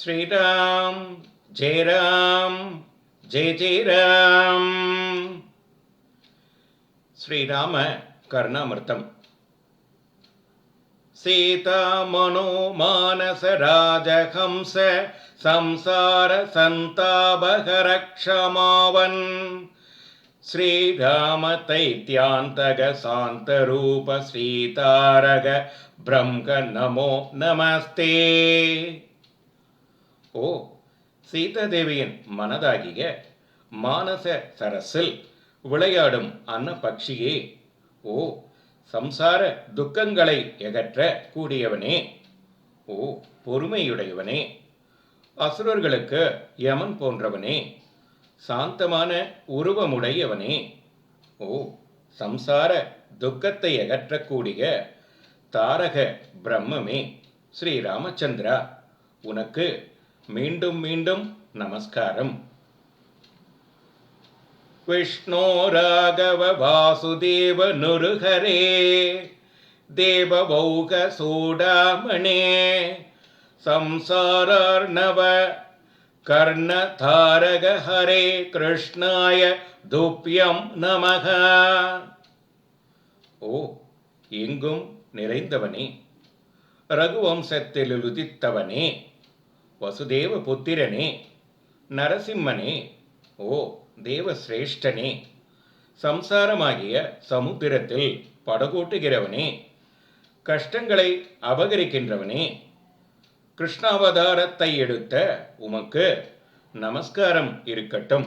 ஸ்ரீராம் ஜெய ராம் ஜெய ஜெய ராம். ஸ்ரீராம கர்ணாமிர்தம். சீதா மனோ மானச ராஜஹம்ச சம்சார சந்தாபகரக்ஷமாவன் ஸ்ரீராம தைத்யாந்தக சாந்தரூப ஸ்ரீதாரக பிரம்ம நமோ நமஸ்தே. ஓ சீதாதேவியின் மனதாகிய மானச சரசில் விளையாடும் அன்ன பட்சியே, ஓ சம்சார துக்கங்களை எகற்ற கூடியவனே, ஓ பொறுமையுடையவனே, அசுரர்களுக்கு யமன் போன்றவனே, சாந்தமான உருவமுடையவனே, ஓ சம்சார துக்கத்தை எகற்றக்கூடிய தாரக பிரம்மமே ஸ்ரீராமச்சந்திரா, உனக்கு மீண்டும் மீண்டும் நமஸ்காரம். விஷ்ணோ ராகவ வாசுதேவ நுருஹரே தேவபௌக சூடாமணே சம்சாரார்ணவ கர்ண தாரக ஹரே கிருஷ்ணாய துப்யம் நமக. ஓ எங்கும் நிறைந்தவனே, ரகுவம்சத்தில் உதித்தவனே, வசுதேவ புத்திரனே, நரசிம்மனே, ஓ தேவசிரேஷ்டனே, சம்சாரமாகிய சமுத்திரத்தில் படகோட்டுகிறவனே, கஷ்டங்களை அபகரிக்கின்றவனே, கிருஷ்ணாவதாரத்தை எடுத்த உமக்கு நமஸ்காரம் இருக்கட்டும்.